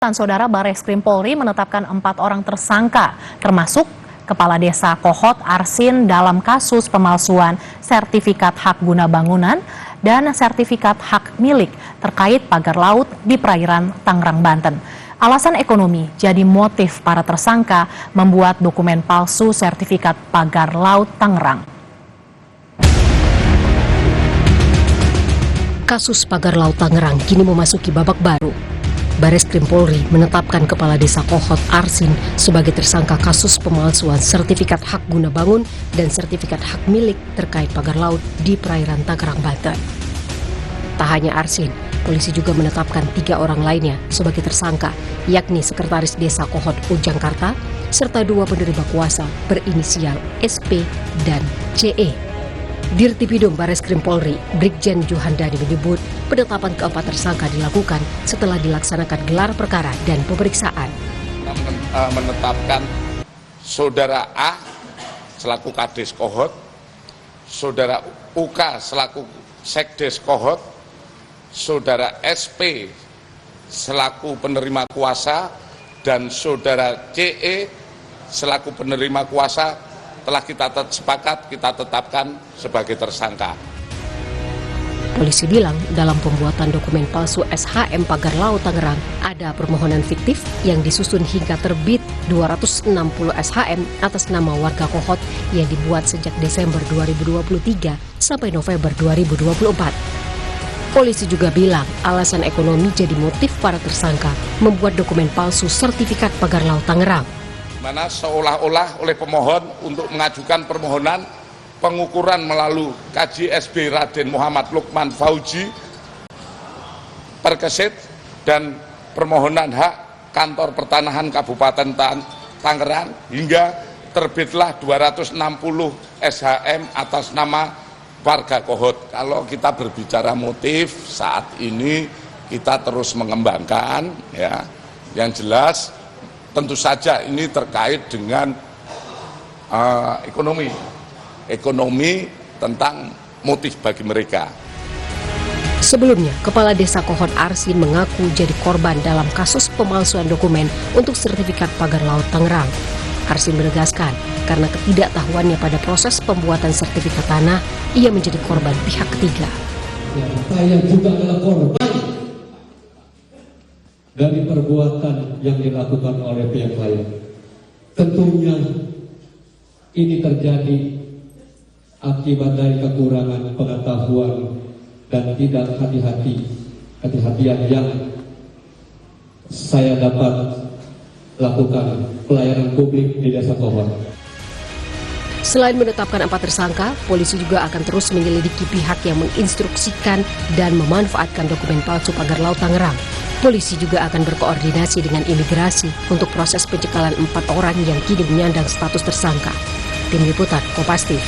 Saudara, Bareskrim Polri menetapkan 4 orang tersangka, termasuk Kepala Desa Kohot Arsin dalam kasus pemalsuan sertifikat hak guna bangunan dan sertifikat hak milik terkait pagar laut di perairan Tangerang, Banten. Alasan ekonomi jadi motif para tersangka membuat dokumen palsu sertifikat pagar laut Tangerang. Kasus pagar laut Tangerang kini memasuki babak baru. Bareskrim Polri menetapkan Kepala Desa Kohot Arsin sebagai tersangka kasus pemalsuan sertifikat hak guna bangun dan sertifikat hak milik terkait pagar laut di perairan Tangerang, Banten. Tak hanya Arsin, polisi juga menetapkan 3 orang lainnya sebagai tersangka, yakni Sekretaris Desa Kohot Ujangkarta, serta 2 penerima kuasa berinisial SP dan CE. Dirtipidum Bareskrim Polri, Brigjen Juhandani menyebut penetapan keempat tersangka dilakukan setelah dilaksanakan gelar perkara dan pemeriksaan. Menetapkan Saudara A selaku Kades Kohot, Saudara UK selaku Sekdes Kohot, Saudara SP selaku penerima kuasa, dan Saudara CE selaku penerima kuasa telah kita sepakat kita tetapkan sebagai tersangka. Polisi bilang dalam pembuatan dokumen palsu SHM pagar laut Tangerang ada permohonan fiktif yang disusun hingga terbit 260 SHM atas nama warga Kohot yang dibuat sejak Desember 2023 sampai November 2024. Polisi juga bilang alasan ekonomi jadi motif para tersangka membuat dokumen palsu sertifikat pagar laut Tangerang. Mana seolah-olah oleh pemohon untuk mengajukan permohonan pengukuran melalui KJSB Raden Muhammad Lukman Fauji Perkesit dan permohonan hak Kantor Pertanahan Kabupaten Tangerang hingga terbitlah 260 SHM atas nama warga Kohot. Kalau kita berbicara motif saat ini kita terus mengembangkan, ya, yang jelas tentu saja ini terkait dengan ekonomi tentang motif bagi mereka. Sebelumnya, Kepala Desa Kohot Arsin mengaku jadi korban dalam kasus pemalsuan dokumen untuk sertifikat pagar laut Tangerang. Arsin menegaskan, karena ketidaktahuannya pada proses pembuatan sertifikat tanah, ia menjadi korban pihak ketiga. Saya juga adalah korban dari perbuatan yang dilakukan oleh pihak lain. Tentunya ini terjadi akibat dari kekurangan pengetahuan dan tidak hati-hatian yang saya dapat lakukan pelayanan publik di Desa Kohot. Selain menetapkan 4 tersangka, polisi juga akan terus menyelidiki pihak yang menginstruksikan dan memanfaatkan dokumen palsu pagar laut Tangerang. Polisi juga akan berkoordinasi dengan imigrasi untuk proses pencekalan 4 orang yang kini menyandang status tersangka. Tim Liputan Kompas TV.